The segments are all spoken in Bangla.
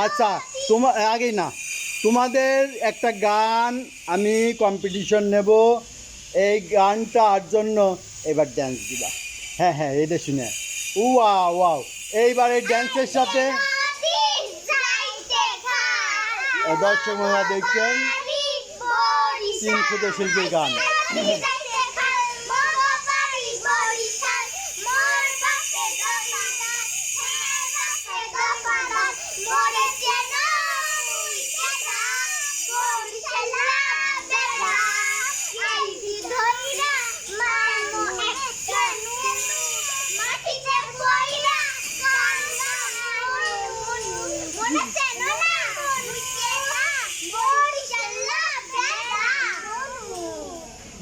আচ্ছা তোমার আগে না, তোমাদের একটা গান আমি কম্পিটিশন নেব, এই গানটার জন্য এবার ড্যান্স দিবা। হ্যাঁ হ্যাঁ, এটা শুনে ওয়াও ওয়াও। এইবার এই ড্যান্সের সাথে দর্শক মহোদয় দেখছেন তিন ক্ষুদ্র শিল্পীর গান।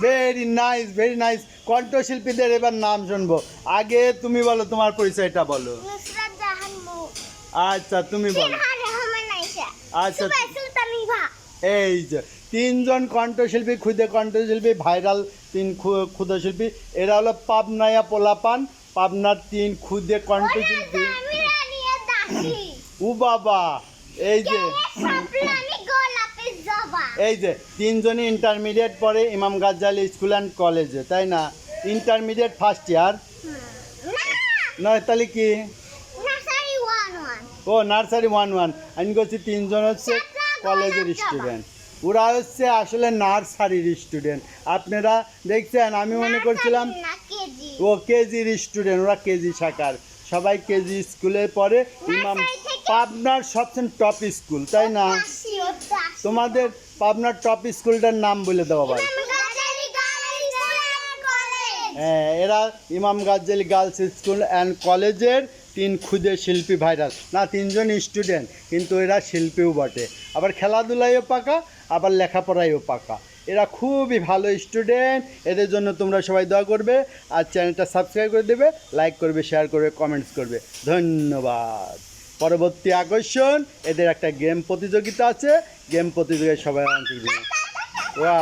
Very nice, very nice. কণ্ঠশিল্পীদের এবার নাম শুনবো। আগে তুমি বলো, তোমার পরিচয়টা বলো। আচ্ছা তুমি বলো। আচ্ছা এই যে তিনজন কণ্ঠশিল্পী, ক্ষুদে কণ্ঠশিল্পী, ভাইরাল তিন ক্ষুদে শিল্পী, এরা হলো পাবনায়া পোলাপান, পাবনার তিন ক্ষুদে কণ্ঠশিল্পী। ও বাবা, এই যে এই যে তিনজনই ইন্টারমিডিয়েট পড়ে ইমাম গাজ্জালি স্কুল অ্যান্ড কলেজে, তাই না? ইন্টারমিডিয়েট ফার্স্ট ইয়ার নয়, তাহলে কি? ও নার্সারি 1-1। আমি বলছি তিনজন হচ্ছে কলেজের স্টুডেন্ট, ওরা হচ্ছে আসলে নার্সারির স্টুডেন্ট। আপনারা দেখছেন, আমি মনে করছিলাম ও কেজির স্টুডেন্ট, ওরা কেজি শাখার, সবাই কেজি স্কুলে পড়ে। ইমাম পাবনার সবচেয়ে টপ স্কুল, তাই না? তোমাদের পাবনার টপ স্কুলটার নাম বলে দেওয়া ভাই। হ্যাঁ, এরা ইমাম গাজ্জালি গার্লস স্কুল অ্যান্ড কলেজের তিন ক্ষুদে শিল্পী, ভাইরাল না, তিনজন স্টুডেন্ট, কিন্তু এরা শিল্পীও বটে, আবার খেলাধুলায়ও পাকা, আবার লেখাপড়ায়ও পাকা। এরা খুবই ভালো স্টুডেন্ট, এদের জন্য তোমরা সবাই দোয়া করবে, আর চ্যানেলটা সাবস্ক্রাইব করে দেবে, লাইক করবে, শেয়ার করবে, কমেন্টস করবে। ধন্যবাদ। পরবর্তী আকর্ষণ, এদের একটা গেম প্রতিযোগিতা আছে, গেম প্রতিযোগিতায় সবাই অংশগ্রহণ। ওয়া